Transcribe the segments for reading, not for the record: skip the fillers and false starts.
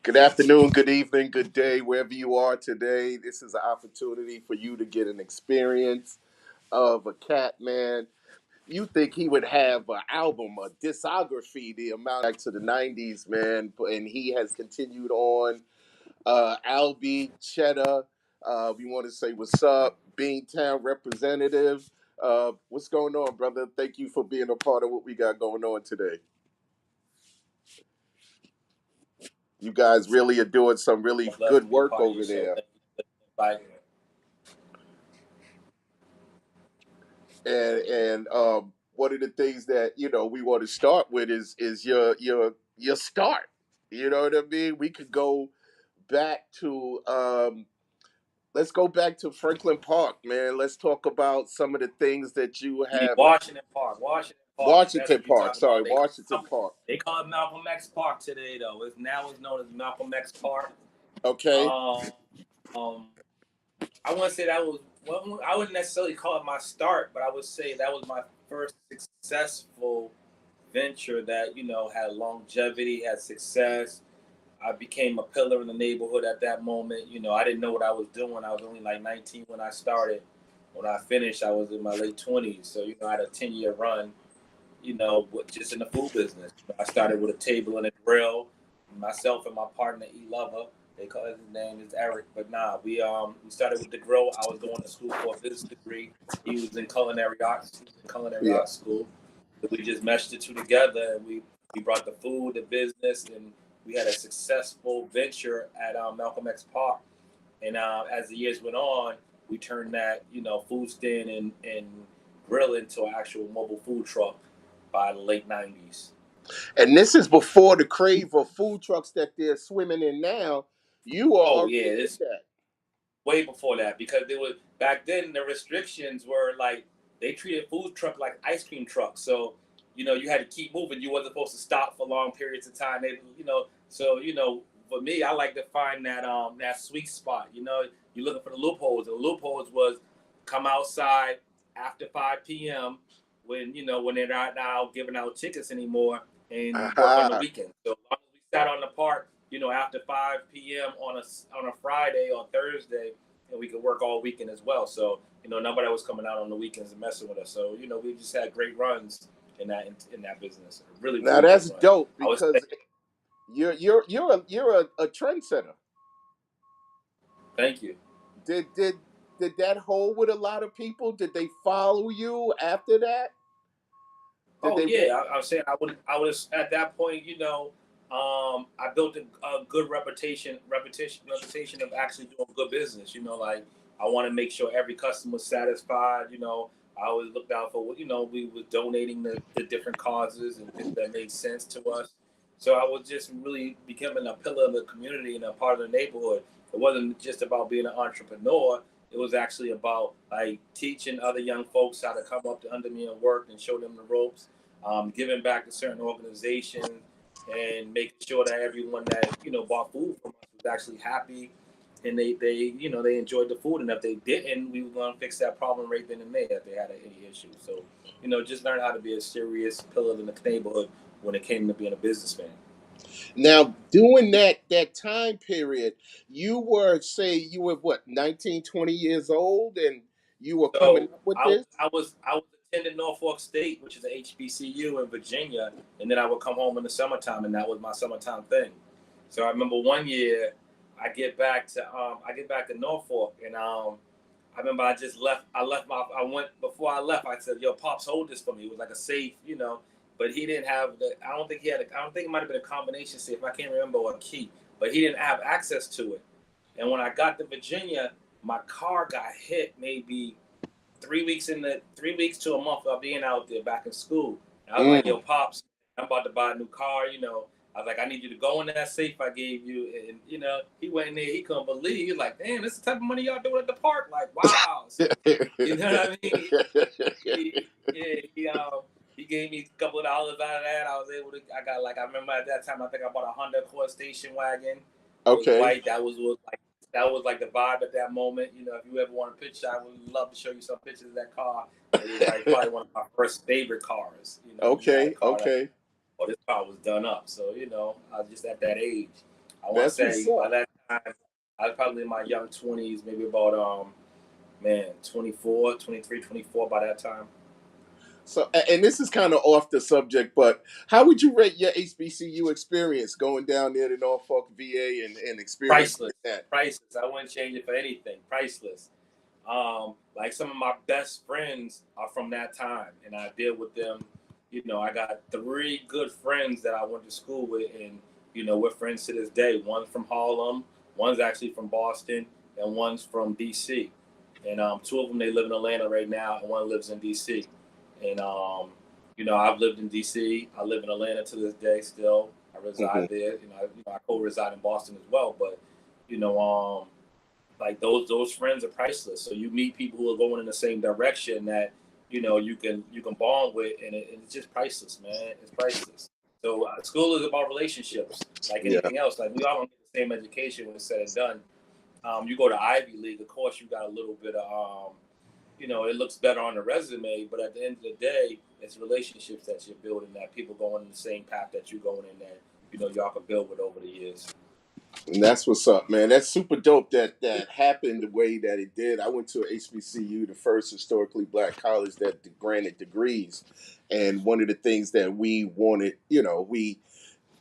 Good afternoon, good evening, good day, wherever you are today. This is an opportunity for you to get an experience of a cat man. You think he would have an album, a discography, the amount back to the 90s, man, and he has continued on. Albee, Cheddar, we want to say what's up, Beantown representative. What's going on, brother? Thank you for being a part of what we got going on today. You guys really are doing some really Love to good be a work part of over your show. there. Thank you for inviting me. And one of the things that we want to start with is your start. You know what I mean? We could go back to let's go back to Franklin Park, man. Let's talk about some of the things that you Yeah, have. Washington Park. Washington Park. That's Washington what you're Park, talking sorry, about. Washington Park. They call it Malcolm X Park today, though. It's known as Malcolm X Park. Okay. Um, um, I want to say that was, well, I wouldn't necessarily call it my start, but I would say that was my first successful venture that, had longevity, had success. I became a pillar in the neighborhood at that moment. I didn't know what I was doing. I was only like 19 when I started. When I finished, I was in my late 20s. So, I had a 10-year run, just in the food business. I started with a table and a grill. Myself and my partner, E. Lover, they call his name is Eric. But we started with the grill. I was going to school for a business degree. He was in culinary arts. He was in culinary Yeah. arts school. So we just meshed the two together, and we brought the food, the business, and we had a successful venture at Malcolm X Park. And as the years went on, we turned that, food stand and grill into an actual mobile food truck by the late 90s. And this is before the crave of food trucks that they're swimming in now. You are Oh, already yeah, in this that. way before that, because there was back then the restrictions were like they treated food truck like ice cream trucks. So you had to keep moving. You wasn't supposed to stop for long periods of time. For me, I like to find that sweet spot. You're looking for the loopholes. The loopholes was come outside after 5 p.m. when they're not now giving out tickets anymore, and work on the Aha. weekend. So as long as we sat on the park, after 5 p.m. on a Friday or Thursday, and we could work all weekend as well. So nobody was coming out on the weekends and messing with us. So we just had great runs in that business. Really, Now really good that's runs. dope I was because you're a trendsetter. Thank you. Did that hold with a lot of people? Did they follow you after that? Did Oh they yeah, want? I was saying I was at that point. I built a good reputation of actually doing good business. Like I want to make sure every customer was satisfied. I always looked out for we were donating the different causes and things that made sense to us. So I was just really becoming a pillar of the community and a part of the neighborhood. It wasn't just about being an entrepreneur. It was actually about like teaching other young folks how to come up to under me and work and show them the ropes, giving back to certain organizations, and making sure that everyone that bought food from us was actually happy, and they enjoyed the food. And if they didn't, we were going to fix that problem right then and there if they had any issue. So just learn how to be a serious pillar in the neighborhood when it came to being a businessman. Now, during that time period, you were what, 19, 20 years old, and you were coming So up with I this? I was attending Norfolk State, which is a HBCU in Virginia, and then I would come home in the summertime, and that was my summertime thing. So I remember one year I get back to Norfolk, and I remember I just left. I went before I left. I said, "Yo, pops, hold this for me." It was like a safe. But he didn't have the. I don't think he had. I don't think it might have been a combination safe. I can't remember what key, but he didn't have access to it. And when I got to Virginia, my car got hit maybe 3 weeks to a month of being out there back in school. And I was like, Mm. yo, pops, I'm about to buy a new car. I was like, I need you to go in that safe I gave you. And, he went in there, he couldn't believe. He was like, damn, this is the type of money y'all doing at the park. Like, wow. So, you know what I mean? He gave me a couple of dollars out of that. I remember at that time, I think I bought a Honda Accord station wagon. It was Okay. white. That was like the vibe at that moment. If you ever want a picture, I would love to show you some pictures of that car. It was like probably one of my first favorite cars. You had a Okay. car that, Okay. this car was done up. So, I was just at that age. I want to That's what's say by up. that time, I was probably in my young 20s, maybe about, 24, 23, 24 by that time. So, and this is kind of off the subject, but how would you rate your HBCU experience going down there to Norfolk, VA, and experiencing Priceless. that? Priceless. I wouldn't change it for anything. Priceless. Like some of my best friends are from that time, and I deal with them. I got three good friends that I went to school with, and we're friends to this day. One's from Harlem, one's actually from Boston, and one's from DC. And two of them they live in Atlanta right now, and one lives in DC. And I've lived in DC. I live in Atlanta to this day still. I Hmm. reside there. I co-reside in Boston as well, but you know, like those friends are priceless. So you meet people who are going in the same direction that you can bond with, and it's just priceless, man. It's priceless. So school is about relationships, like Yeah. anything else. Like we all don't get the same education when it's said and done. You go to Ivy League, of course, you got a little bit of it looks better on the resume, but at the end of the day, it's relationships that you're building, that people going in the same path that you're going in, that y'all can build with over the years. And that's what's up, man. That's super dope that that happened the way that it did. I went to HBCU, the first historically black college that granted degrees. And one of the things that we wanted, we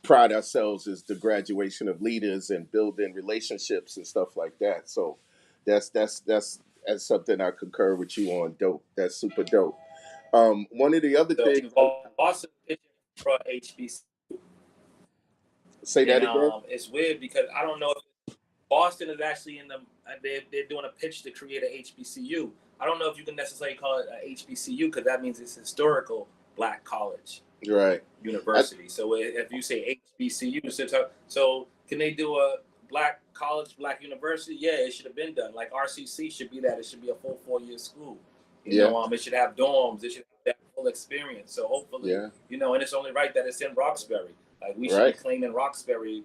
pride ourselves is the graduation of leaders and building relationships and stuff like that. So that's something I concur with you on. Dope. That's super dope. One of the other So things, Boston pitching for HBC, say that and again. it's weird because I don't know if Boston is actually in the they're doing a pitch to create a HBCU. I don't know if you can necessarily call it a HBCU because that means it's historical black college Right. I, university. So if you say HBCU, so can they do a black college, black university? Yeah, it should have been done. Like RCC should be that. It should be a full 4 year school. yeah. It should have dorms. It should have that full experience. So hopefully, Yeah. and it's only right that it's in Roxbury. Like we should be Right. claiming Roxbury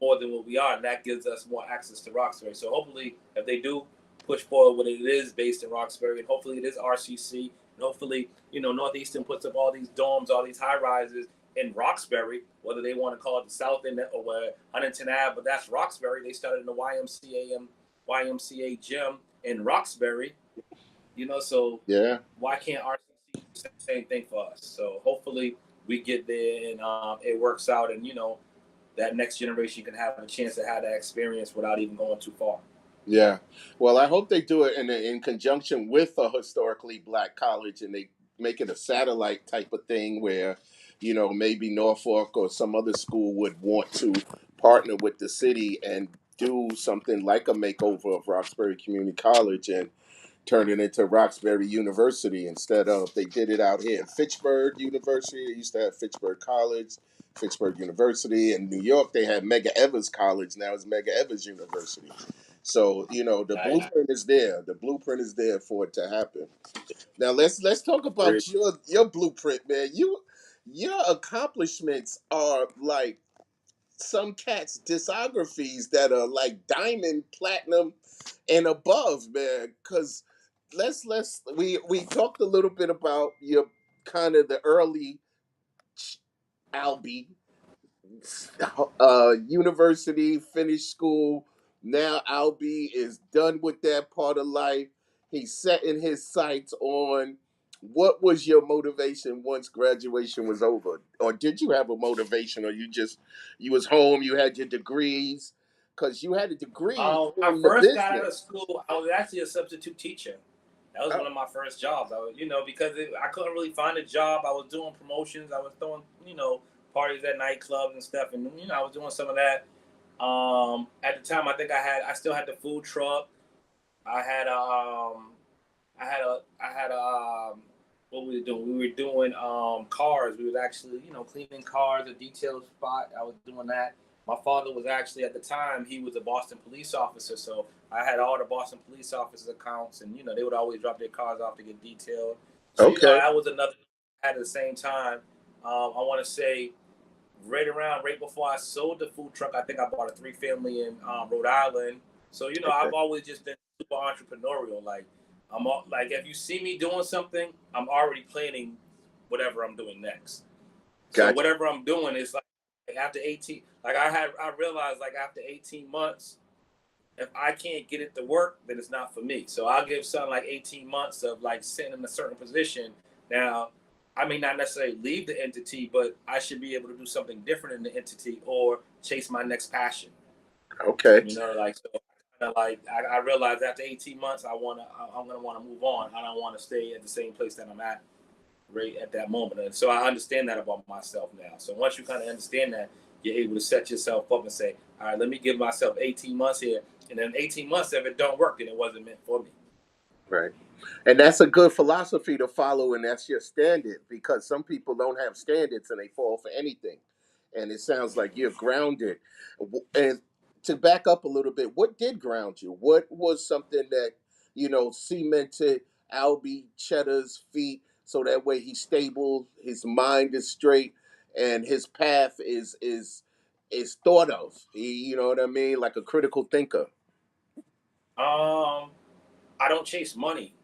more than what we are, and that gives us more access to Roxbury. So hopefully, if they do push forward what it is based in Roxbury, and hopefully it is RCC, and hopefully Northeastern puts up all these dorms, all these high rises in Roxbury, whether they want to call it the South End or Huntington Ave, but that's Roxbury. They started in the YMCA gym in Roxbury, so Yeah. why can't RCC do the same thing for us? So hopefully we get there and it works out, and that next generation can have a chance to have that experience without even going too far. Yeah. Well, I hope they do it in conjunction with a historically black college and they make it a satellite type of thing where, maybe Norfolk or some other school would want to partner with the city and do something like a makeover of Roxbury Community College and turn it into Roxbury University instead of they did it out here in Fitchburg University. They used to have Fitchburg College, Fitchburg University. In New York, they had Medgar Evers College. Now it's Medgar Evers University. So the I blueprint is there. The blueprint is there for it to happen. Now let's talk agree. about your blueprint, man. Your accomplishments are like some cats' discographies that are like diamond, platinum, and above, man. Because we talked a little bit about your kind of the early Albee university, finished school. Now Albee is done with that part of life. He's setting his sights on what was your motivation once graduation was over? Or did you have a motivation or you was home, you had your degrees? Because you had a degree When I in the first got out of business. school, I was actually a substitute teacher. That was Oh, one of my first jobs. I was, because I couldn't really find a job. I was doing promotions. I was throwing, parties at nightclubs and stuff, and I was doing some of that. At the time, I still had the food truck. I had what we were doing. We were doing cars. We was actually cleaning cars, a detail spot. I was doing that. My father was actually at the time he was a Boston police officer, so I had all the Boston police officers accounts, and they would always drop their cars off to get detailed. So okay. that was another at the same time. I want to say right before I sold the food truck, I think I bought a 3 family in Rhode Island. So Okay. I've always just been super entrepreneurial. Like like if you see me doing something, I'm already planning whatever I'm doing next. So Gotcha. whatever I'm doing is like after 18, like I realized like after 18 months, if I can't get it to work, then it's not for me. So I'll give something like 18 months of like sitting in a certain position. Now, I may not necessarily leave the entity, but I should be able to do something different in the entity or chase my next passion. Okay. You know, like so. Like I realized after 18 months, I'm gonna want to move on. I don't want to stay at the same place that I'm at right at that moment. And so I understand that about myself now. So once you kind of understand that, you're able to set yourself up and say, all right, let me give myself 18 months here. And then 18 months, if it don't work, then it wasn't meant for me. Right. And that's a good philosophy to follow, and that's your standard because some people don't have standards and they fall for anything. And it sounds like you're grounded. And to back up a little bit, what did ground you? What was something that, cemented Albie Cheddar's feet so that way he's stable, his mind is straight, and his path is thought of. You know what I mean? Like a critical thinker. Um, I don't chase money.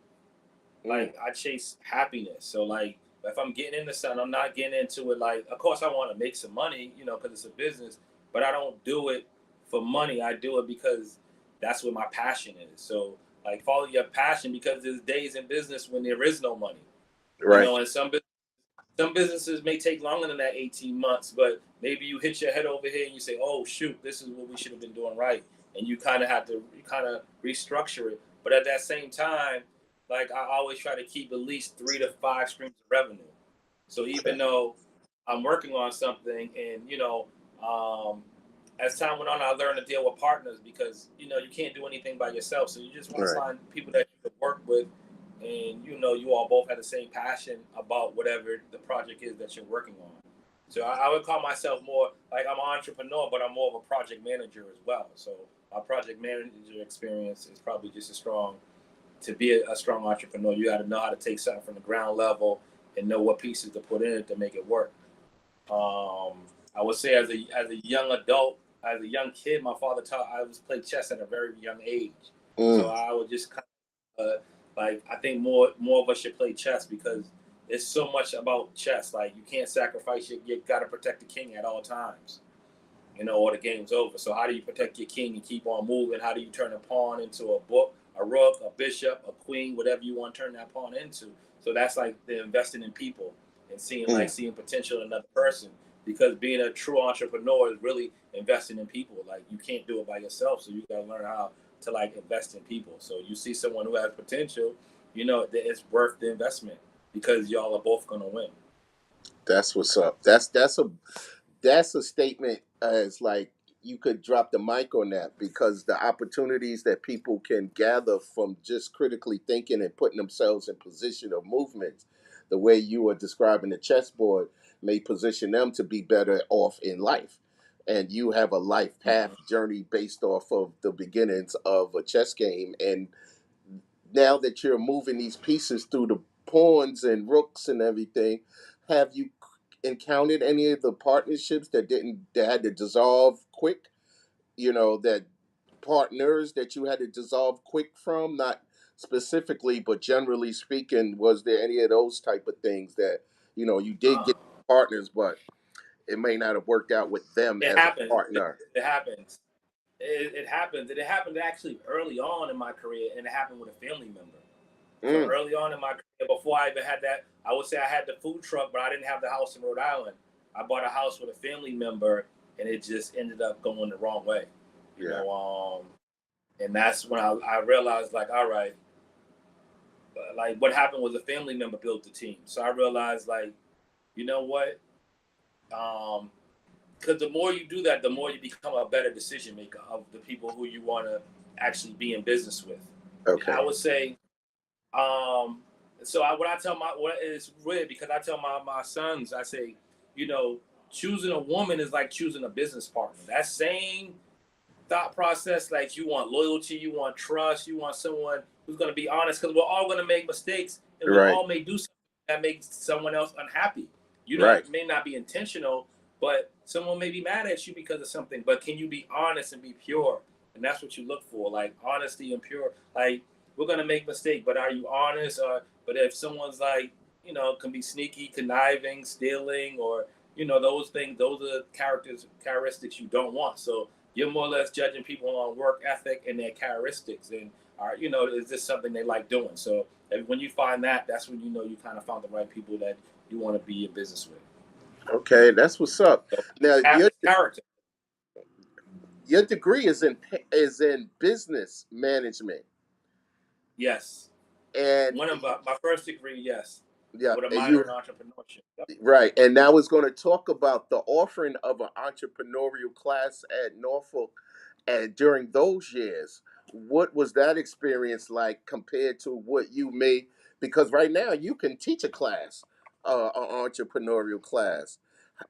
Mm, Like I chase happiness. So like if I'm getting into something, I'm not getting into it like of course I want to make some money, because it's a business, but I don't do it for money. I do it because that's what my passion is. So like follow your passion because there's days in business when there is no money. right. And some businesses may take longer than that 18 months, but maybe you hit your head over here and you say, "Oh shoot, this is what we should have been doing right," and you kind of have to restructure it. But at that same time, like I always try to keep at least 3 to 5 streams of revenue. So even Okay. though I'm working on something, and as time went on, I learned to deal with partners because you can't do anything by yourself. So you just want to Right. find people that you can work with, and you all both have the same passion about whatever the project is that you're working on. So I would call myself more like I'm an entrepreneur, but I'm more of a project manager as well. So my project manager experience is probably just as strong. To be a strong entrepreneur, you got to know how to take something from the ground level and know what pieces to put in it to make it work. I would say as a young adult, as a young kid, my father taught I was play chess at a very young age. So Mm, I would just kind of like I think more of us should play chess because it's so much about chess. Like you can't sacrifice you got to protect the king at all times. Or the game's over. So how do you protect your king and keep on moving? How do you turn a pawn into a book, a rook, a bishop, a queen, whatever you want to turn that pawn into? So that's like the investing in people and mm. seeing potential in another person. Because being a true entrepreneur is really investing in people. Like you can't do it by yourself, so you got to learn how to like invest in people. So you see someone who has potential, that it's worth the investment because y'all are both gonna win. That's what's up. That's a statement as like you could drop the mic on that because the opportunities that people can gather from just critically thinking and putting themselves in position of movement, the way you are describing the chessboard, may position them to be better off in life. And you have a life path Mm-hmm. journey based off of the beginnings of a chess game. And now that you're moving these pieces through the pawns and rooks and everything, have you encountered any of the partnerships that had to dissolve quick? That partners that you had to dissolve quick from, not specifically, but generally speaking, was there any of those type of things that you did Uh, get partners, but it may not have worked out with them it as a happens. partner? It happens. It happens. And it happened actually early on in my career, and it happened with a family member. So Mm, early on in my career, before I even had that, I would say I had the food truck, but I didn't have the house in Rhode Island. I bought a house with a family member, and it just ended up going the wrong way. You yeah. know, and that's when I realized, like, all right, like what happened was a family member built the team. So I realized, like, you know what? Um, because the more you do that, the more you become a better decision maker of the people who you want to actually be in business with. I Okay. would say, um, so what I tell what is weird because I tell my sons, I say, choosing a woman is like choosing a business partner. That same thought process, like you want loyalty, you want trust, you want someone who's going to be honest because we're all going to make mistakes and we Right. all may do something that makes someone else unhappy. Right. May not be intentional, but someone may be mad at you because of something. But can you be honest and be pure? And that's what you look for, like honesty and pure. Like we're going to make mistakes, but are you honest? Or but if someone's like can be sneaky, conniving, stealing, or those things, those are characteristics you don't want. So you're more or less judging people on work ethic and their characteristics, and is this something they like doing? So when you find that, that's when you kind of found the right people that you want to be in business with. Okay, that's what's up. So Now, character, your degree is in business management, yes. and One of my first degree, yes, yeah, with a and minor you in entrepreneurship. Yep. right. And now it's going to talk about the offering of an entrepreneurial class at Norfolk, and during those years, what was that experience like compared to what you may? Because right now you can teach a class, an entrepreneurial class.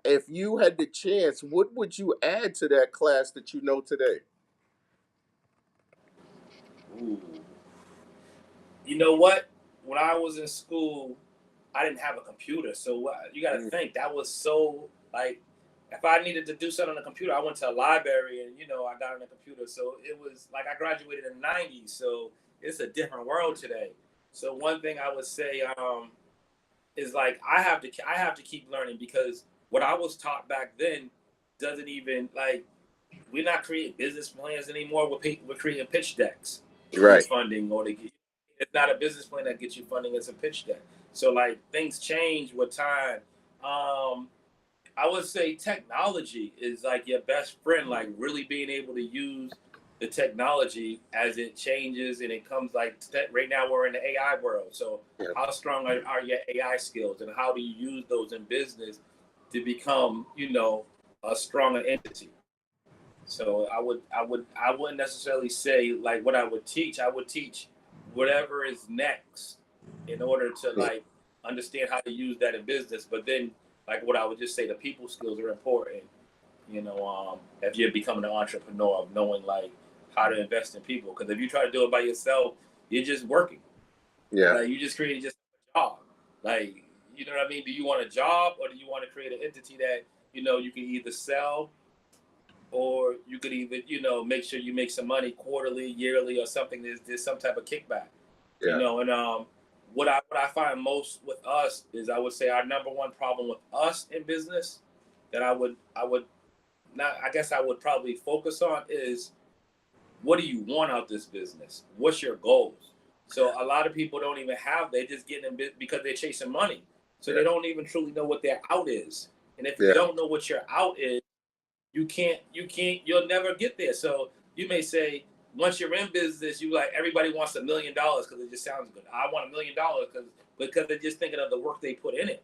If you had the chance, what would you add to that class that you know today? Ooh. You know what? When I was in school, I didn't have a computer, so you got to Mm, think that was so like. If I needed to do something on the computer, I went to a library and I got on the computer. So it was like I graduated in the '90s, so it's a different world today. So one thing I would say is like I have to keep learning because what I was taught back then doesn't even like we're not creating business plans anymore. We're creating pitch decks to get right. funding or to get. It's not a business plan that gets you funding. It's a pitch deck. So like things change with time. Um, I would say technology is like your best friend. Like really being able to use the technology as it changes and it comes like right now we're in the AI world. So Yeah. how strong are your AI skills and how do you use those in business to become a stronger entity? So I wouldn't necessarily say like what I would teach. I would teach whatever is next in order to Yeah. like understand how to use that in business. But then like what I would just say the people skills are important. If you're becoming an entrepreneur of knowing like how to invest in people. Because if you try to do it by yourself, you're just working. Yeah. Like you just created just a job. Like you know what I mean? Do you want a job or do you want to create an entity that you can either sell or you could even make sure you make some money quarterly, yearly, or something. There's some type of kickback, Yeah. and what I find most with us is I would say our number one problem with us in business that I would not I guess I would probably focus on is what do you want out this business? What's your goals? So a lot of people don't even have they just getting in because they're chasing money, so Yeah. they don't even truly know what their out is. And if you Yeah. don't know what your out is you'll never get there. So you may say once you're in business, you like everybody wants $1 million because it just sounds good. I want $1 million because they're just thinking of the work they put in it.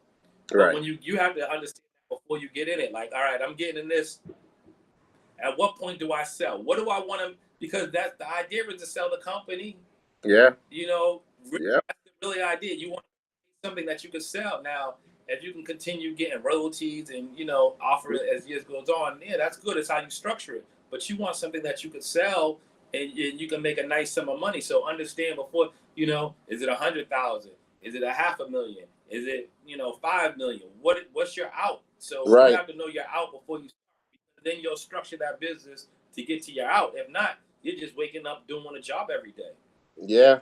But Right. when you have to understand that before you get in it, like all right, I'm getting in this. At what point do I sell? What do I want to? Because that's the idea is to sell the company. Yeah. You know, really, Yeah. that's the really idea. You want something that you can sell. Now, if you can continue getting royalties and offer it as years goes on, yeah, that's good. It's how you structure it. But you want something that you could sell and you can make a nice sum of money. So understand before is it 100,000? Is it a half a million? Is it 5 million? What's your out? So you Right. have to know your out before you start. Then you'll structure that business to get to your out. If not, you're just waking up doing a job every day Yeah.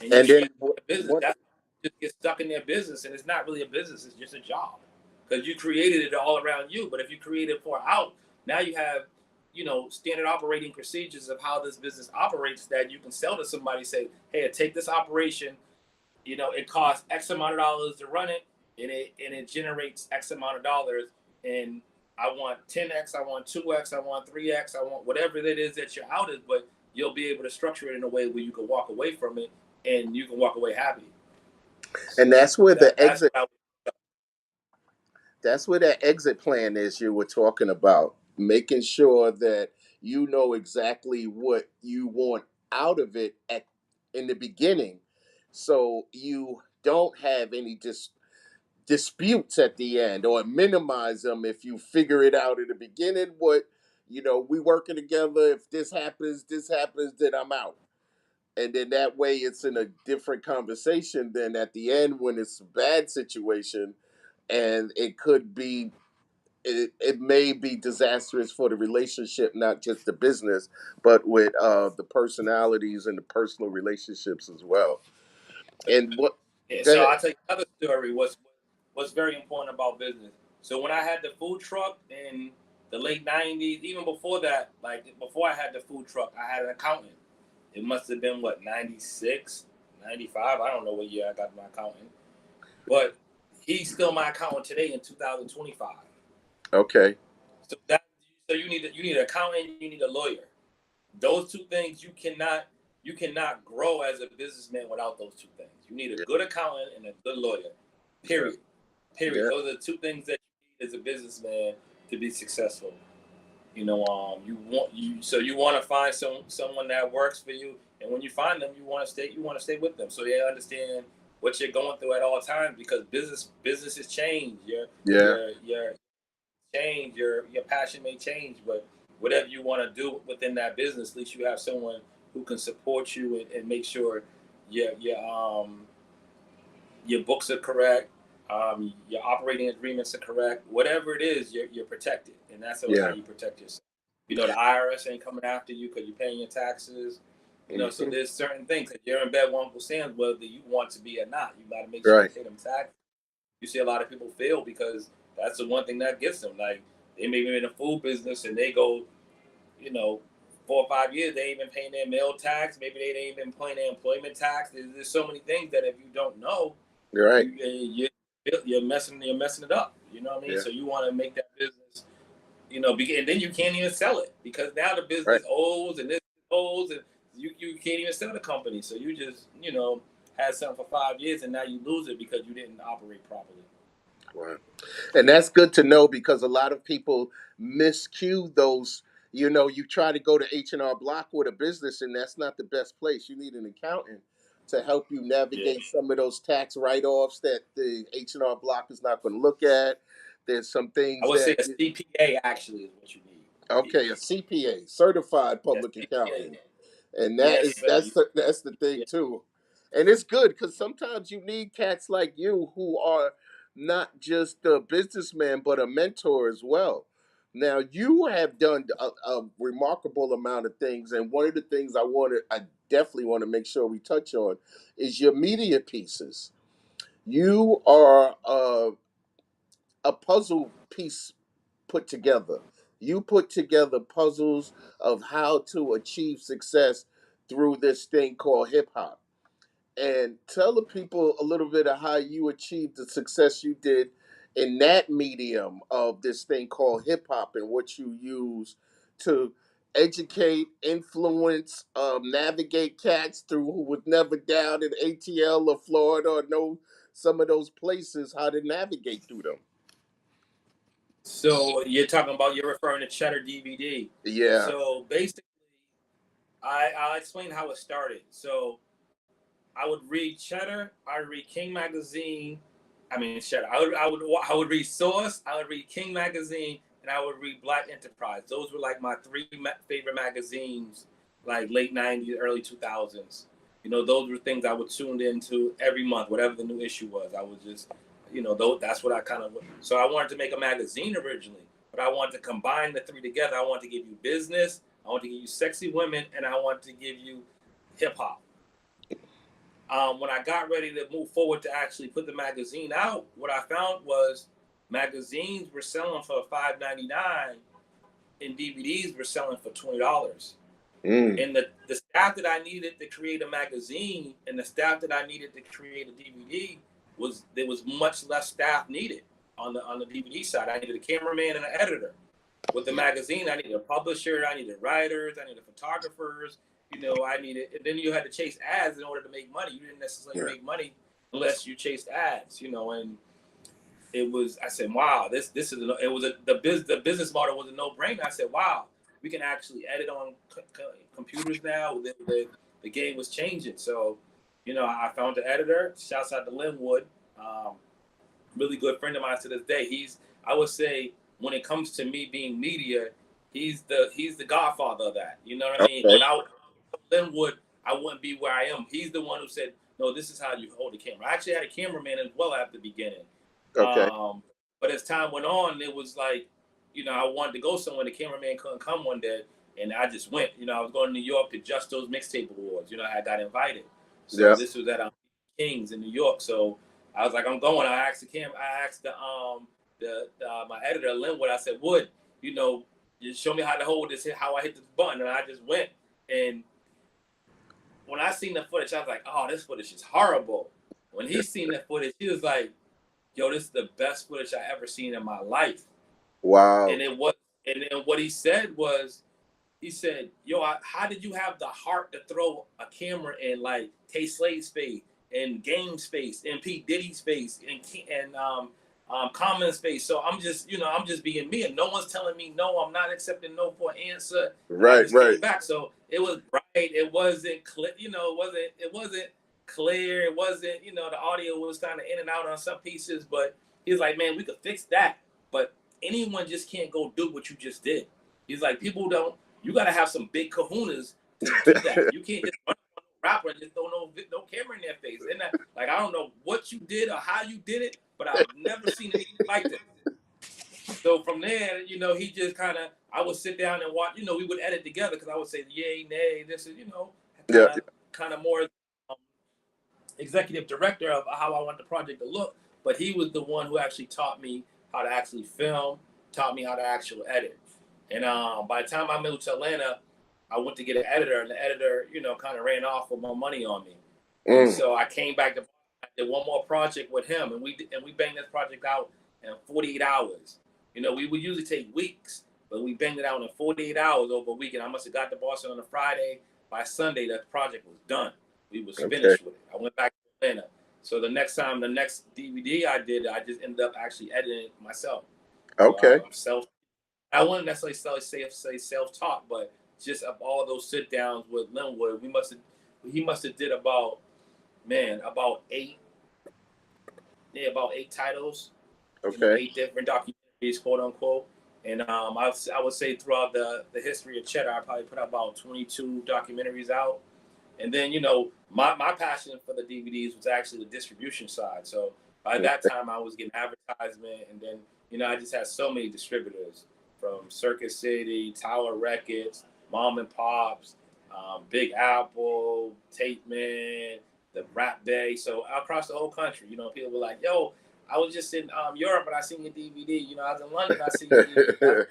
and you And then can't do a business. That's just get stuck in their business, and it's not really a business; it's just a job because you created it all around you. But if you create it for out, now you have standard operating procedures of how this business operates that you can sell to somebody. Say, hey, take this operation. It costs X amount of dollars to run it, and it generates X amount of dollars, and I want 10x, I want 2x, I want 3x, I want whatever it is that your out is, but you'll be able to structure it in a way where you can walk away from it and you can walk away happy. and that's where the That's exit what I that's where that exit plan is you were talking about, making sure that you know exactly what you want out of it at in the beginning, so you don't have any disputes at the end, or minimize them if you figure it out in the beginning. What we working together. If this happens, then I'm out. And then that way it's in a different conversation than at the end when it's a bad situation, and it may be disastrous for the relationship, not just the business, but with the personalities and the personal relationships as well. And what yeah, go so ahead. I'll tell you another story. What's very important about business. So when I had the food truck in the late '90s, even before that, like before I had the food truck, I had an accountant. It must have been what, 96, 95. I don't know what year I got my accountant, but he's still my accountant today in 2025. Okay. So that so you need an accountant, you need a lawyer. Those two things you cannot grow as a businessman without those two things. You need a Yeah. good accountant and a good lawyer. Yeah. Period. Period. Yeah. Those are the two things that you need as a businessman to be successful. You want to find someone that works for you, and when you find them, you want to stay with them, so they understand what you're going through at all times. Because businesses change. Yeah. Your change. Your passion may change, but whatever you want to do within that business, at least you have someone who can support you and make sure your your um your books are correct, your operating agreements are correct. Whatever it is, you're protected, and that's how Yeah. you protect yourself. The IRS ain't coming after you because you're paying your taxes. So Hmm. there's certain things that you're in bed with Uncle Sam, whether you want to be or not. You got to make sure you Right. pay them taxes. You see a lot of people fail because that's the one thing that gets them. Like they may be in the food business and they go, you know, 4 or 5 years they ain't been paying their meal tax. Maybe they ain't been paying their employment tax. There's so many things that if you don't know, You're right. you're messing it up. You know what I mean? Yeah. So you want to make that business, and then you can't even sell it because now the Right. business owes and this owes and you can't even sell the company. So you just had something for 5 years and now you lose it because you didn't operate properly. Wow. And that's good to know because a lot of people miscue those. You try to go to H&R Block with a business, and that's not the best place. You need an accountant to help you Yeah, navigate some of those tax write-offs that the H&R Block is not going to look at. There's some I things would say that a CPA actually is what you need. okay, a CPA, certified Yes, public CPA. accountant, and that Yes, is sir. that's the thing Yeah. too, and it's good because sometimes you need cats like you who are not just a businessman but a mentor as well. Now you have done a remarkable amount of things, and one of the things I definitely want to make sure we touch on is your media pieces. You are a puzzle piece put together. You put together puzzles of how to achieve success through this thing called hip hop. And tell the people a little bit of how you achieved the success you did in that medium of this thing called hip hop and what you use to educate, influence, navigate cats through who was never down in ATL or Florida or know some of those places, how to navigate through them. So you're referring to Cheddar DVD. Yeah. So basically, I'll explain how it started. So I would read Cheddar, I would read King Magazine. I mean Cheddar. I would read Source, I would read King Magazine, and I would read Black Enterprise. Those were like my three favorite magazines, like late '90s, early 2000s. Those were things I would tune into every month, whatever the new issue was. I would just, that's what I kind of. So I wanted to make a magazine originally, but I wanted to combine the three together. I wanted to give you business, I wanted to give you sexy women, and I wanted to give you hip hop. When I got ready to move forward to actually put the magazine out, what I found was magazines were selling for $5.99 and DVDs were selling for $20. Mm. And the staff that I needed to create a magazine and the staff that I needed to create a DVD there was much less staff needed on the DVD side. I needed a cameraman and an editor. With the magazine, I needed a publisher, I needed writers, I needed photographers, I needed, and then you had to chase ads in order to make money. You didn't necessarily Yeah. make money unless you chased ads, and I said, wow, this is, it was the business model was a no brainer. I said, wow, we can actually edit on computers now. The game was changing. So, I found the editor, shouts out to Linwood, um, really good friend of mine to this day. I would say, when it comes to me being media, he's the godfather of that. You know what I mean? Okay. Without Linwood, I wouldn't be where I am. He's the one who said, no, this is how you hold the camera. I actually had a cameraman as well at the beginning. Okay. But as time went on, it was like, I wanted to go somewhere. The cameraman couldn't come one day, and I just went. I was going to New York to Justo's Mixtape Awards. I got invited. So Yeah. this was at Kings in New York. So I was like, I'm going. I asked the my editor Linwood. I said, Wood, you know, just show me how to hold this, how I hit this button, and I just went. And when I seen the footage, I was like, oh, this footage is horrible. When he seen the footage, he was like, yo, this is the best footage I ever seen in my life. Wow. And it was, and then what he said was, he said, yo, how did you have the heart to throw a camera in like Tay Slade's face and Game Space and P. Diddy's face and Common's face? So I'm just, I'm just being me, and no one's telling me no. I'm not accepting no for an answer. And I just came back. So it was bright. It wasn't clear. It wasn't clear. It wasn't, the audio was kind of in and out on some pieces. But he's like, man, we could fix that. But anyone just can't go do what you just did. He's like, people don't. You got to have some big kahunas to do that. You can't just run a rapper and just throw no camera in their face. And that, like, I don't know what you did or how you did it, but I've never seen anything like that. So from there, he just kind of, I would sit down and watch, we would edit together because I would say, yay, nay, this is, kind of more executive director of how I want the project to look. But he was the one who actually taught me how to actually film, taught me how to actually edit. And by the time I moved to Atlanta, I went to get an editor, and the editor, kind of ran off with more money on me. And so I came back to did one more project with him, and we banged this project out in 48 hours. We would usually take weeks, but we banged it out in 48 hours over a weekend. I must have got to Boston on a Friday. By Sunday, that project was done. We was finished with it. I went back to Atlanta. So the next DVD I did, I just ended up actually editing it myself. So, I wouldn't necessarily say self-taught, but just of all those sit downs with Linwood, he must have did about 8 titles, 8 different documentaries, quote unquote. And I would say throughout the history of Cheddar, I probably put out about 22 documentaries out. And then my passion for the DVDs was actually the distribution side. So by that time, I was getting advertisement, and then I just had so many distributors. From Circuit City, Tower Records, Mom and Pops, Big Apple, Tape Man, the Rap Bay. So across the whole country, people were like, yo, I was just in Europe and I seen your DVD. I was in London, I seen your DVD.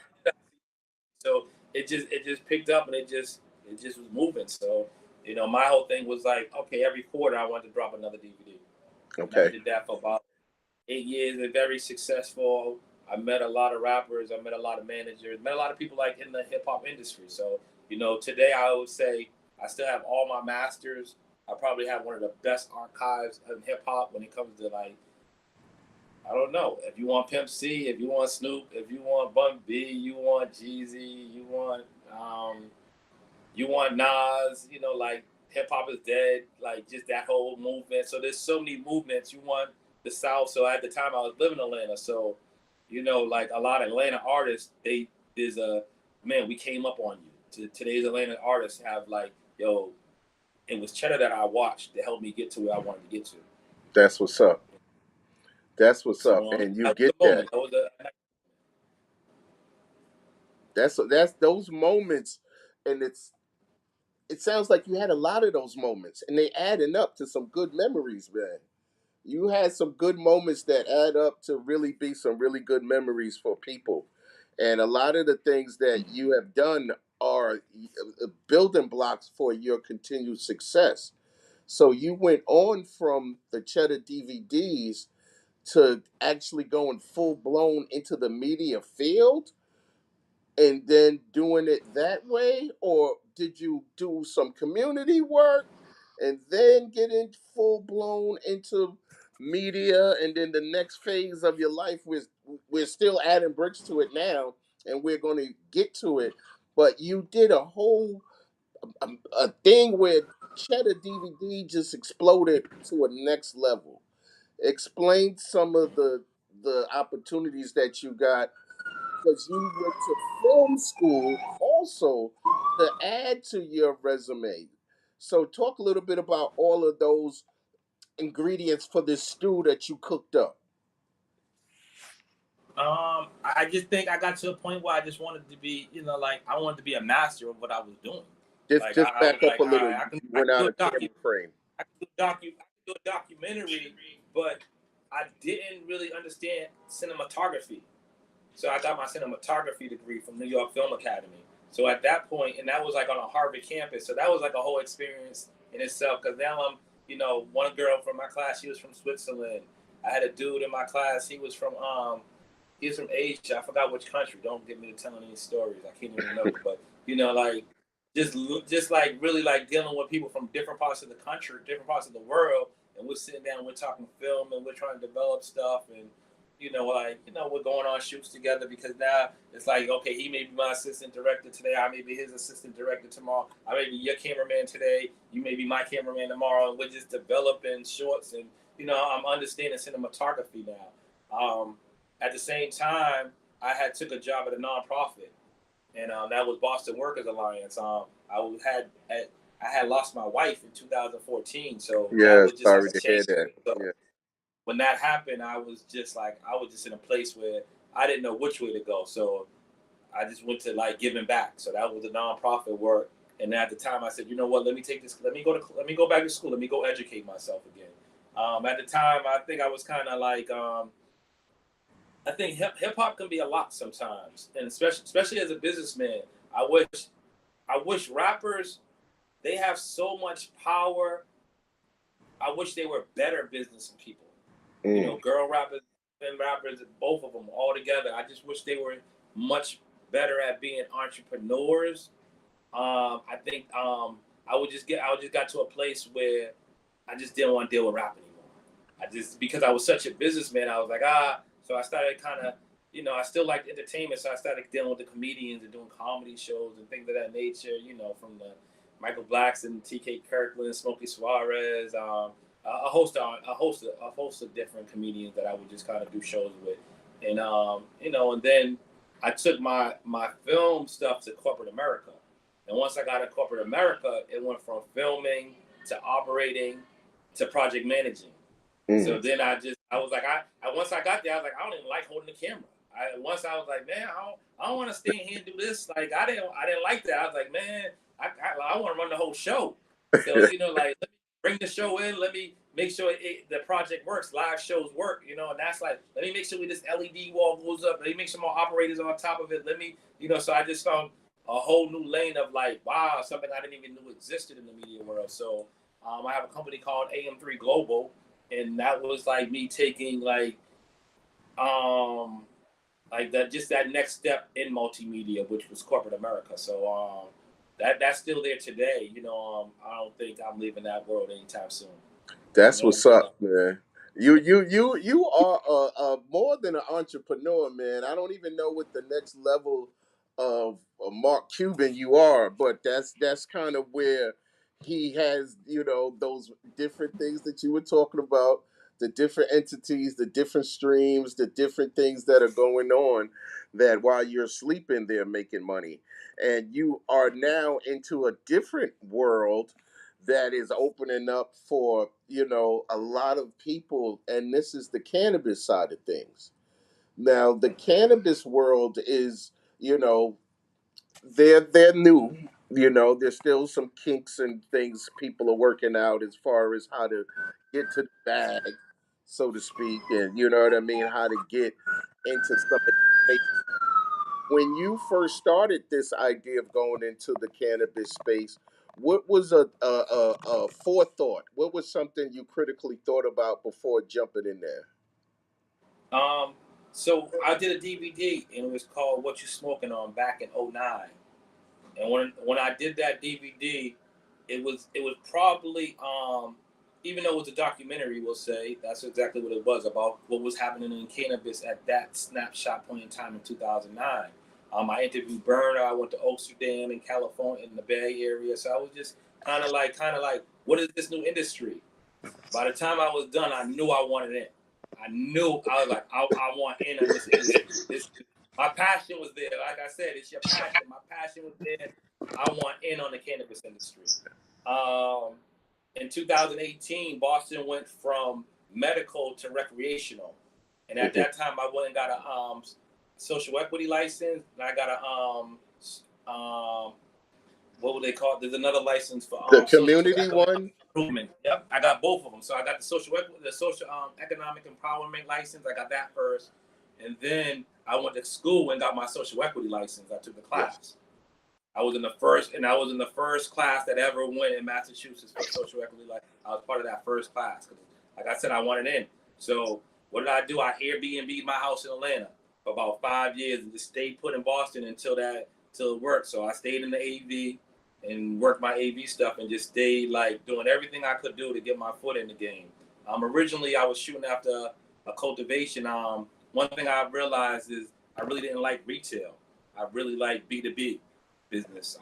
So it just picked up, and it just was moving. So, my whole thing was like, okay, every quarter I wanted to drop another DVD. Okay. And I did that for about 8 years. They're very successful. I met a lot of rappers. I met a lot of managers. Met a lot of people like in the hip hop industry. So, today I would say I still have all my masters. I probably have one of the best archives in hip hop when it comes to like, I don't know, if you want Pimp C, if you want Snoop, if you want Bun B, you want Jeezy, you want Nas, like hip hop is dead, like just that whole movement. So there's so many movements. You want the South. So at the time I was living in Atlanta, so like a lot of Atlanta artists, we came up on you. Today's Atlanta artists have like, yo, it was Cheddar that I watched to help me get to where I wanted to get to. That's what's up. That's what's up, and you get that. That's those moments, and it sounds like you had a lot of those moments, and they adding up to some good memories, man. You had some good moments that add up to really be some really good memories for people. And a lot of the things that you have done are building blocks for your continued success. So you went on from the Cheddar DVDs to actually going full blown into the media field and then doing it that way? Or did you do some community work and then get in full blown into media, and then the next phase of your life we're still adding bricks to it now, and we're going to get to it, but you did a whole a thing where Cheddar DVD just exploded to a next level. Explain some of the opportunities that you got, because you went to film school also to add to your resume. So talk a little bit about all of those ingredients for this stew that you cooked up. I just think I got to a point where I just wanted to be, like I wanted to be a master of what I was doing. Just back up a little. You went out of camera frame. I can do a documentary, but I didn't really understand cinematography. So I got my cinematography degree from New York Film Academy. So at that point, and that was like on a Harvard campus. So that was like a whole experience in itself. Because now I'm, one girl from my class, she was from Switzerland. I had a dude in my class, he was from Asia. I forgot which country. Don't get me to telling any stories. I can't even remember. But like just like really like dealing with people from different parts of the country, different parts of the world, and we're sitting down, we're talking film, and we're trying to develop stuff, and we're going on shoots together because now it's like, okay, he may be my assistant director today, I may be his assistant director tomorrow, I may be your cameraman today, you may be my cameraman tomorrow, and we're just developing shorts, and I'm understanding cinematography now. At the same time, I had took a job at a nonprofit, and that was Boston Workers Alliance. I had lost my wife in 2014, so that Yeah, was just like sorry a to change. hear that. So Yeah. when that happened, I was just in a place where I didn't know which way to go. So I just went to like giving back. So that was the nonprofit work. And at the time, I said, you know what? Let me take this. Let me go back to school. Let me go educate myself again. At the time, I think I was kind of like, I think hip hop can be a lot sometimes, and especially as a businessman, I wish rappers, they have so much power. I wish they were better business people. Girl rappers and rappers, both of them all together. I just wish they were much better at being entrepreneurs. I think I just got to a place where I just didn't want to deal with rap anymore. Because I was such a businessman, I was like, so I started kind of, I still liked entertainment, so I started dealing with the comedians and doing comedy shows and things of that nature, from the Michael Blackson, T.K. Kirkland, Smokey Suarez, a host of different comedians that I would just kind of do shows with, and and then I took my film stuff to corporate America, and once I got to corporate America, it went from filming to operating to project managing. So then I was like, once I got there, I was like, I don't even like holding the camera. Once I was like, man, I don't want to stand here and do this. Like I didn't like that. I was like, man, I want to run the whole show. So like let me bring the show in. Let me make sure the project works. Live shows work. And that's like, let me make sure this LED wall goes up. Let me make sure more operators on top of it. Let me, So I just found a whole new lane of like, wow, something I didn't even know existed in the media world. So I have a company called AM3 Global. And that was like me taking like that, just that next step in multimedia, which was corporate America. So that's still there today. I don't think I'm leaving that world anytime soon. That's what's up, man. You are more than an entrepreneur, man. I don't even know what the next level of Mark Cuban you are, but that's kind of where he has, those different things that you were talking about, the different entities, the different streams, the different things that are going on, that while you're sleeping, they're making money. And you are now into a different world that is opening up for a lot of people, and this is the cannabis side of things. Now the cannabis world is, they're new. There's still some kinks and things people are working out as far as how to get to the bag, so to speak, and you know what I mean, how to get into some of the, when you first started this idea of going into the cannabis space, what was a forethought? What was something you critically thought about before jumping in there? So I did a DVD, and it was called "What You Smoking On" back in '09. And when I did that DVD, it was probably even though it was a documentary, we'll say that's exactly what it was, about what was happening in cannabis at that snapshot point in time in 2009. I interviewed Burner. I went to Amsterdam in California in the Bay Area. So I was just kind of like, what is this new industry? By the time I was done, I knew I wanted in. I knew I was like, I want in on this industry. My passion was there. Like I said, it's your passion. My passion was there. I want in on the cannabis industry. In 2018, Boston went from medical to recreational, and at that time, I went and got a social equity license, and I got a what would they call it? There's another license for The social community economic one. improvement. Yep, I got both of them. So I got the social economic empowerment license. I got that first, and then I went to school and got my social equity license. I took the Yes. class. I was in the first class that ever went in Massachusetts for social equity license. I was part of that first class because, like I said, I wanted in. So what did I do? I Airbnb'd my house in Atlanta for about 5 years and just stayed put in Boston until it worked. So I stayed in the AV and worked my AV stuff and just stayed like doing everything I could do to get my foot in the game. Originally, I was shooting after a cultivation. One thing I realized is I really didn't like retail. I really like B2B business.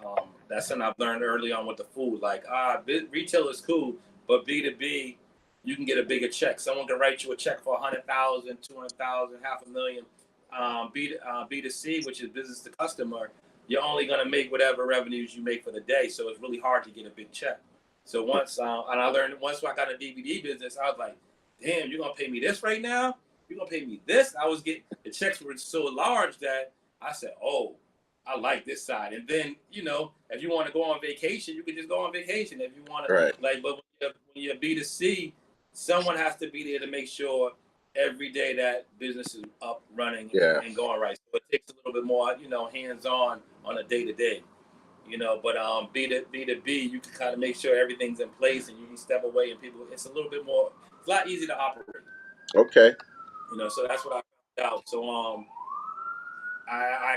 That's something I've learned early on with the food. Like, retail is cool, but B2B, you can get a bigger check. Someone can write you a check for 100,000, 200,000, $500,000. B2C, which is business to customer, you're only going to make whatever revenues you make for the day. So it's really hard to get a big check. So once I got a DVD business, I was like, damn, you're going to pay me this right now? You're going to pay me this? The checks were so large that I said, oh, I like this side. And then, if you want to go on vacation, you can just go on vacation. If you want to, Right. but when you're B2C, someone has to be there to make sure every day that business is up, running, and going right. So it takes a little bit more, hands-on on a day-to-day, but B2B, you can kind of make sure everything's in place and you can step away and it's a lot easier to operate. Okay. So that's what I found out. So, I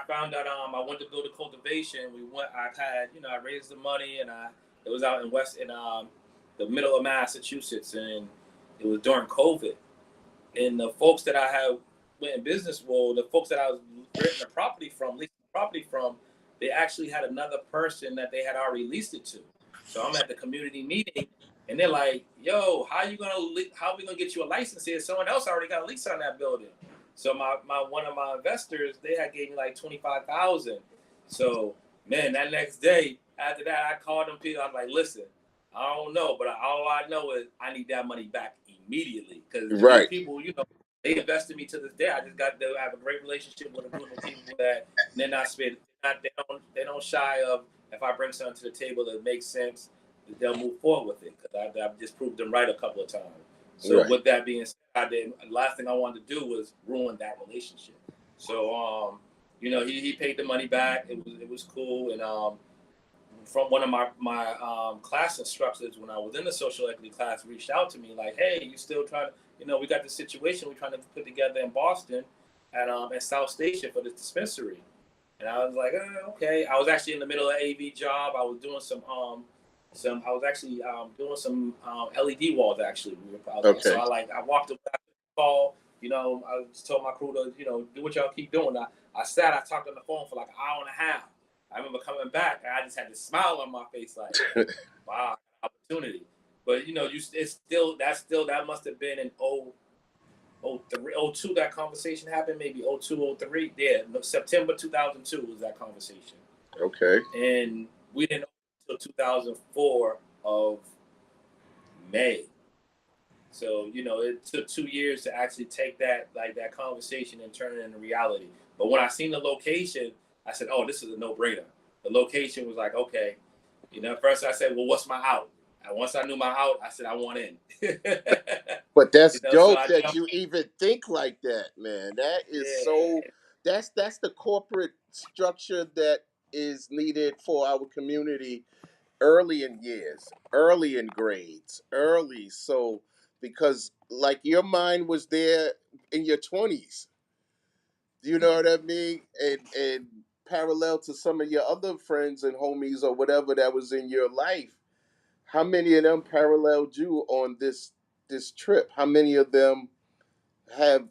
found out I went to build a cultivation. I raised the money and it was out in the middle of Massachusetts, and it was during COVID. And the folks that I had went in business with, the folks that I was leasing the property from, they actually had another person that they had already leased it to. So I'm at the community meeting, and they're like, "Yo, how are we gonna get you a license here? Someone else already got a lease on that building." So one of my investors, they had gave me like 25,000. So man, that next day after that, I called them people. I was like, "Listen, I don't know, but all I know is I need that money back immediately because these people, they invested me to this day. I just got to have a great relationship with a group of people that they're not spending. They don't shy of if I bring something to the table that makes sense, that they'll move forward with it because I've just proved them right a couple of times. So with that being said, the last thing I wanted to do was ruin that relationship. So he paid the money back. It was cool. And from one of my class instructors when I was in the social equity class reached out to me like, hey, you still trying to, we got this situation we're trying to put together in Boston at South Station for the dispensary. And I was like, okay. I was actually in the middle of an AV job. I was doing some LED walls actually. Okay. So I walked up call, I just told my crew to, do what y'all keep doing. I talked on the phone for like an hour and a half. I remember coming back and I just had this smile on my face like, wow, opportunity. But that must have been in 02 that conversation happened, maybe 02, 03. Yeah, September 2002 was that conversation. Okay. And we didn't open until 2004 of May. So, it took 2 years to actually take that conversation and turn it into reality. But when I seen the location, I said, oh, this is a no-brainer. The location was like, okay. First I said, well, what's my out? And once I knew my out, I said, I want in. But that's dope that you even think like that, man. That is that's the corporate structure that is needed for our community early in years, early in grades, early. So, because like your mind was there in your 20s, you know what I mean? And parallel to some of your other friends and homies or whatever that was in your life, how many of them paralleled you on this trip? How many of them have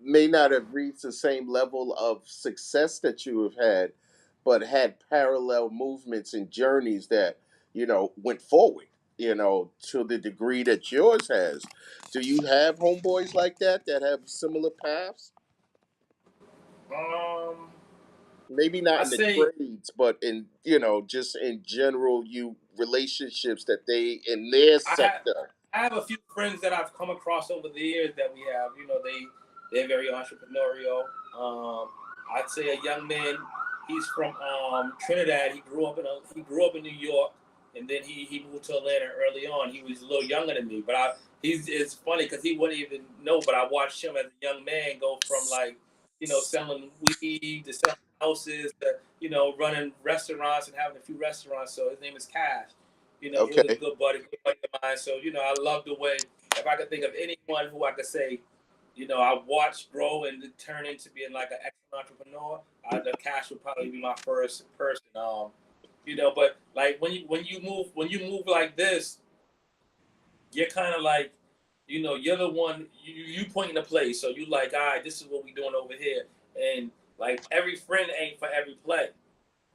may not have reached the same level of success that you have had, but had parallel movements and journeys that went forward, to the degree that yours has? Do you have homeboys like that have similar paths? Maybe not in the trades, but in just in general, relationships that they in their sector. I have a few friends that I've come across over the years that we have. They're very entrepreneurial. I'd say a young man He's from Trinidad. He grew up in New York, and then he moved to Atlanta early on. He was a little younger than me, but it's funny because he wouldn't even know. But I watched him as a young man go from like selling weed to selling houses to running restaurants and having a few restaurants. So his name is Cash. He was a Okay. good buddy of mine. So I love the way. If I could think of anyone who I could say I watched grow and turn into being like an excellent entrepreneur. The Cash would probably be my first person. But like when you move like this, you're kind of like, you're the one you pointing the play. So you like, all right, this is what we doing over here, and like every friend ain't for every play.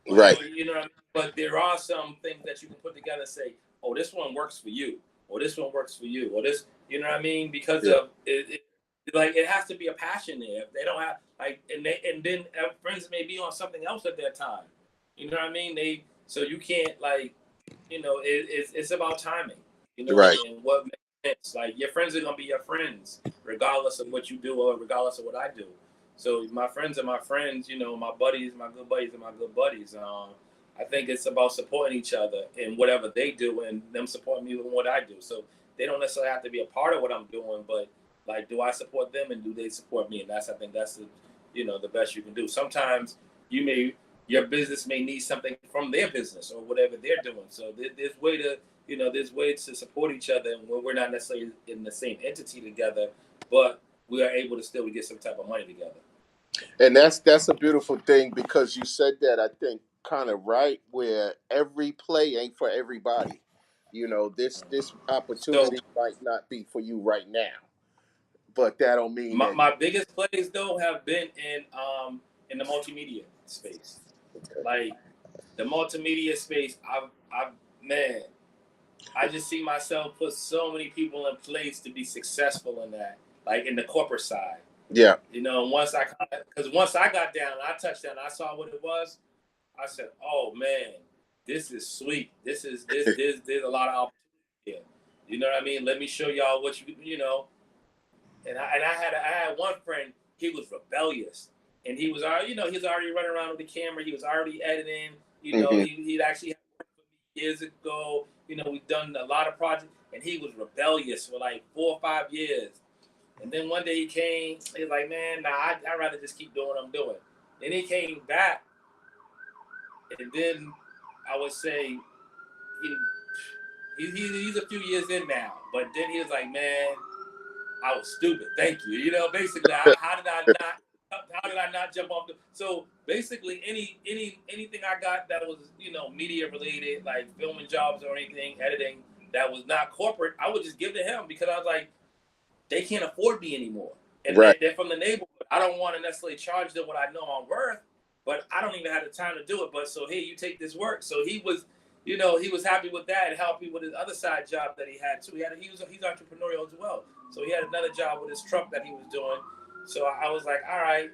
Right. You know what I mean? But there are some things that you can put together and say, oh, this one works for you, or this one works for you, or this, you know what I mean? Because Yeah. of it, like it has to be a passion there. If they don't have like, and then friends may be on something else at that time. You know what I mean? So you can't like, it's about timing. Right. And what makes sense. Like your friends are gonna be your friends, regardless of what you do or regardless of what I do. So my friends are my friends, my buddies, my good buddies are my good buddies. I think it's about supporting each other in whatever they do and them supporting me with what I do. So they don't necessarily have to be a part of what I'm doing, but like, do I support them and do they support me? And I think that's the best you can do. Sometimes your business may need something from their business or whatever they're doing. So there's ways to support each other, and when we're not necessarily in the same entity together, but we are able to still get some type of money together. And that's a beautiful thing because you said that, I think, kind of right, where every play ain't for everybody. This So opportunity might not be for you right now, but that don't mean my, that. my biggest plays though have been in the multimedia space. Like the multimedia space, I've man, I just see myself put so many people in place to be successful in that, like in the corporate side. Yeah. Once I got down, I touched down, I saw what it was. I said, "Oh man, this is sweet. There's a lot of opportunity here. You know what I mean? Let me show y'all what you know." And I had one friend. He was rebellious, and he was already he's already running around with the camera. He was already editing. Hmm. He'd actually worked with me years ago. We've done a lot of projects, and he was rebellious for like 4 or 5 years. And then one day he came. He was like, "Man, nah, I'd rather just keep doing what I'm doing." Then he came back, and then I would say he, he's a few years in now. But then he was like, "Man, I was stupid. Thank you." Basically, how did I not jump off the? So basically, anything I got that was media related, like filming jobs or anything, editing that was not corporate, I would just give to him because I was like, they can't afford me anymore, and Right. they're from the neighborhood. I don't want to necessarily charge them what I know I'm worth, but I don't even have the time to do it. But so here, you take this work. So he was happy with that and helped me with his other side job that he had too. He's entrepreneurial as well. So he had another job with his truck that he was doing. So I was like, all right.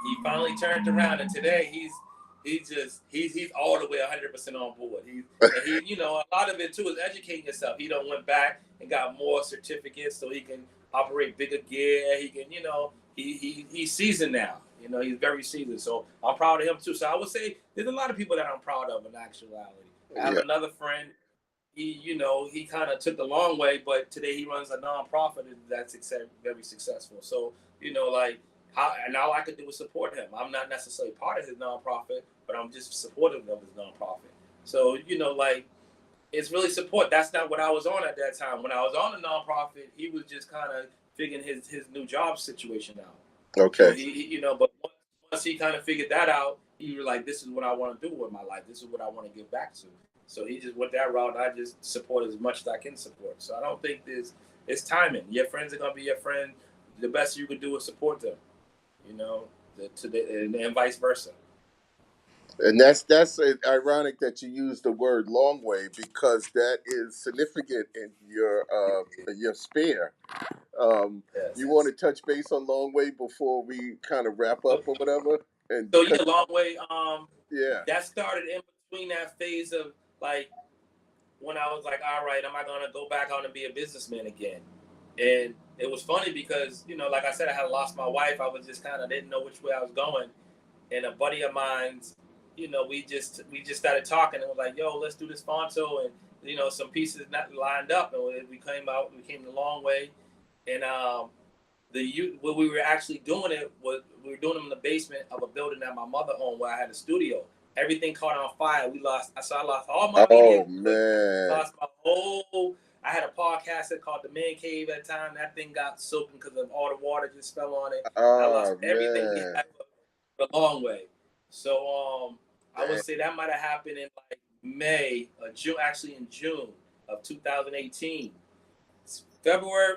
He finally turned around, and today he's all the way 100% on board. A lot of it too is educating yourself. He don't went back and got more certificates so he can operate bigger gear. He can he's seasoned now. He's very seasoned. So I'm proud of him too. So I would say there's a lot of people that I'm proud of in actuality. I have Yeah. another friend. He kind of took the long way, but today he runs a nonprofit that's very successful. So like and all I could do was support him. I'm not necessarily part of his nonprofit, but I'm just supportive of his nonprofit. So like it's really support. That's not what I was on at that time. When I was on the nonprofit, he was just kind of figuring his new job situation out. So Okay. but once he kind of figured that out, he was like, "This is what I want to do with my life. This is what I want to give back to." So he just went that route, and I just support as much as I can support. So I don't think it's timing. Your friends are gonna be your friend. The best you can do is support them, and vice versa. And that's ironic that you use the word long way because that is significant in your sphere. Yes. You want to touch base on long way before we kind of wrap up Okay. or whatever, and So because yeah, long way. yeah. That started in between that phase of like when I was like, all right, am I gonna go back out and be a businessman again? And it was funny because like I said, I had lost my wife. I was just kind of didn't know which way I was going. and a buddy of mine's, we just started talking and was like, yo, let's do this Fonto, and some pieces not lined up, and we came a long way, and what we were actually doing it was we were doing them in the basement of a building that my mother owned where I had a studio. Everything caught on fire. I lost all my media Oh equipment. man. Lost my whole. I had a podcast called The Man Cave at the time. That thing got soaking because of all the water just fell on it, and I lost Oh everything we man. had for a long way. So I would Dang. say that might have happened in like May or June, actually in June of 2018.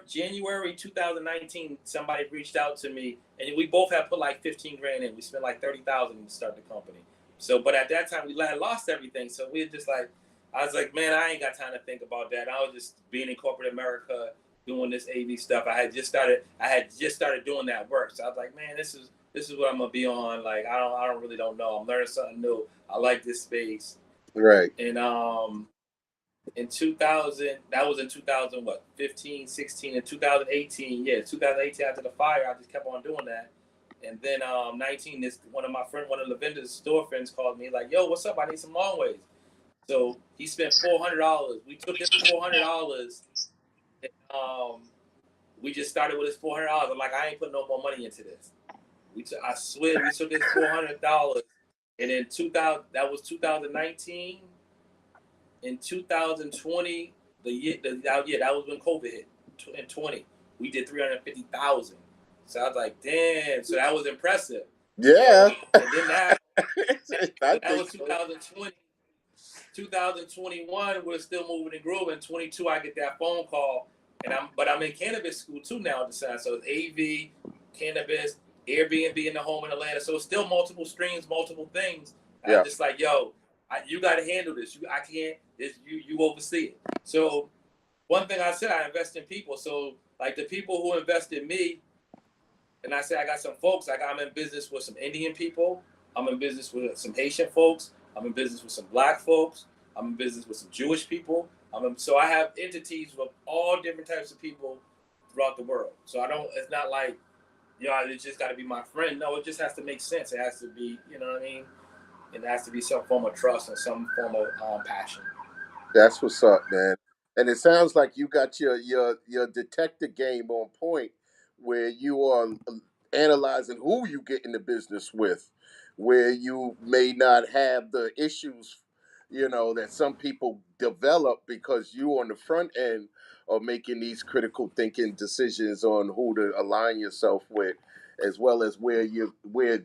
January 2019, somebody reached out to me, and we both had put like 15 grand in. We spent like 30,000 to start the company. So, but at that time, we had lost everything. So we just like, I was like, man, I ain't got time to think about that. I was just being in corporate America, doing this AV stuff. I had just started doing that work. So I was like, man, this is what I'm gonna be on. Like, I don't really don't know. I'm learning something new. I like this space. Right. And in 2000, that was in 2000, what, 15, 16, and 2018. Yeah, 2018 after the fire, I just kept on doing that. And then 19, one of the vendors' store friends called me like, yo, what's up? I need some long ways. So he spent $400. We took his $400, and we just started with his $400. I'm like, I ain't putting no more money into this. I swear, we took his $400, and in 2000, that was 2019. In 2020, that was when COVID hit. In 20, we did 350,000. So I was like, damn. So that was impressive. Yeah. So and then that I that think was so. 2020. 2021, we're still moving and grooving. 22, I get that phone call, and I'm in cannabis school too now at the side. So it's AV, cannabis, Airbnb in the home in Atlanta. So it's still multiple streams, multiple things. And Yeah. I'm just like, yo, you got to handle this. I can't. You oversee it. So one thing I said, I invest in people. So like the people who invest in me, and I say I got some folks. Like I'm in business with some Indian people. I'm in business with some Haitian folks. I'm in business with some Black folks. I'm in business with some Jewish people. So I have entities with all different types of people throughout the world. So I don't. It's not like, it's just got to be my friend. No, it just has to make sense. It has to be, you know what I mean. It has to be some form of trust and some form of passion. That's what's up, man. And it sounds like you got your detective game on point, where you are analyzing who you get in the business with, where you may not have the issues, that some people develop because you on the front end are making these critical thinking decisions on who to align yourself with, as well as where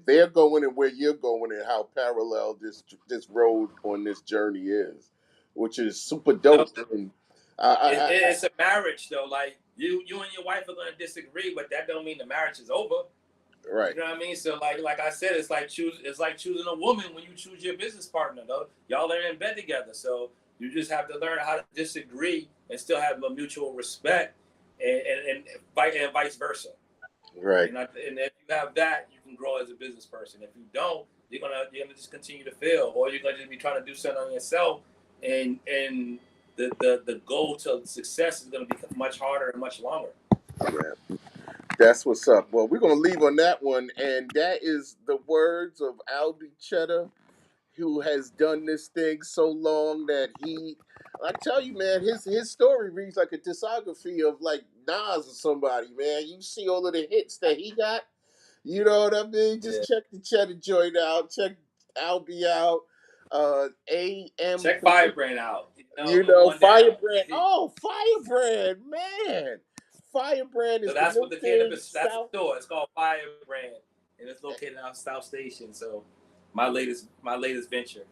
they're going and where you're going, and how parallel this road on this journey is, which is super dope. And It's a marriage though. Like you and your wife are gonna disagree, but that don't mean the marriage is over. right, You know what I mean? So like I said, it's like choosing a woman when you choose your business partner. Though y'all are in bed together, so you just have to learn how to disagree and still have a mutual respect, and vice versa. right. And if you have that, you can grow as a business person. If you don't, you're gonna just continue to fail, or you're gonna just be trying to do something on yourself, and the goal to success is gonna be much harder and much longer. Yeah. That's what's up. Well, we're gonna leave on that one, and that is the words of Albee Cheddar, who has done this thing so long that I tell you, man, his story reads like a discography of like Nas or somebody, man. You see all of the hits that he got, you know what I mean? Yeah. Just check the Cheddar joint out, check Albee out, AM Check Firebrand out. Come on down. Firebrand. Oh, Firebrand, man. Firebrand So is that's what located that's the south. store. It's called Firebrand, and it's located out South Station. So my latest venture.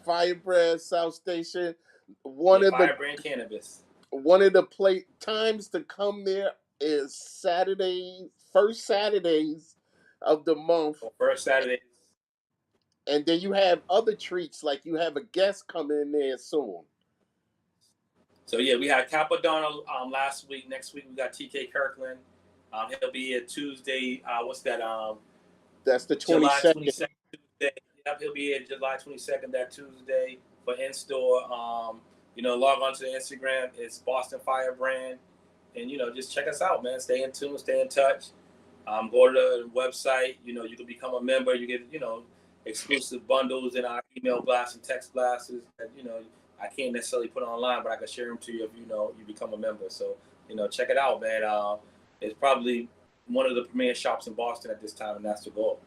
Firebrand South Station. Yeah, One of the Firebrand Cannabis. play times to come there is Saturday, first Saturdays of the month, So first Saturday. and then you have other treats like you have a guest coming in there soon. So yeah, we had Capadonna last week. Next week we got TK Kirkland. He'll be here Tuesday. What's that? That's the July 22nd. 22nd Tuesday. Yep, he'll be here July 22nd that Tuesday for in store. Log on to the Instagram. It's Boston Firebrand, and just check us out, man. Stay in tune. Stay in touch. Go to the website. You know, you can become a member. You get, exclusive bundles in our email blasts and text blasts that, I can't necessarily put online, but I can share them to you if, you become a member. So, check it out, man. It's probably one of the premier shops in Boston at this time, and that's the goal.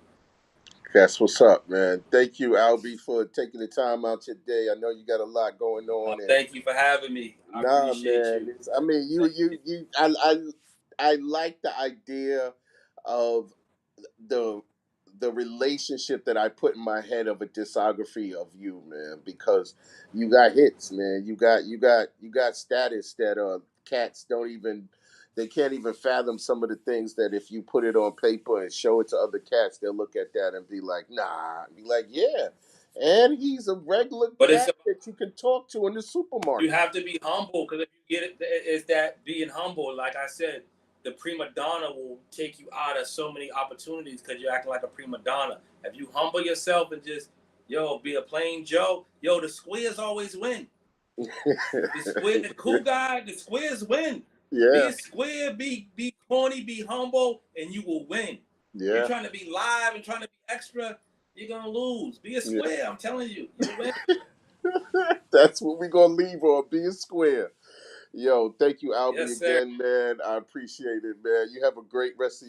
That's what's up, man. Thank you, Albie, for taking the time out today. I know you got a lot going on, and Thank you for having me. I nah, appreciate man. you. I mean, Thank you. I like the idea of the the relationship that I put in my head of a discography of you, man, because you got hits, man. You got status that cats don't even they can't even fathom some of the things that if you put it on paper and show it to other cats, they'll look at that and be like, nah. Be like, yeah. And he's a regular But it's cat that you can talk to in the you supermarket. have to be humble because if you get it, it's that being humble. Like I said, the prima donna will take you out of so many opportunities because you're acting like a prima donna. If you humble yourself and just, be a plain Joe, the squares always win. The square, the cool guy, the squares win. Be Yeah, a square, be corny, be humble, and you will win. You're yeah, trying to be live and trying to be extra, you're gonna lose. Be a yeah. square, I'm telling you, you'll win. That's what we're gonna leave on, being square. Yo, thank you, Albie, Yes, sir. again, man. I appreciate it, man. You have a great rest of your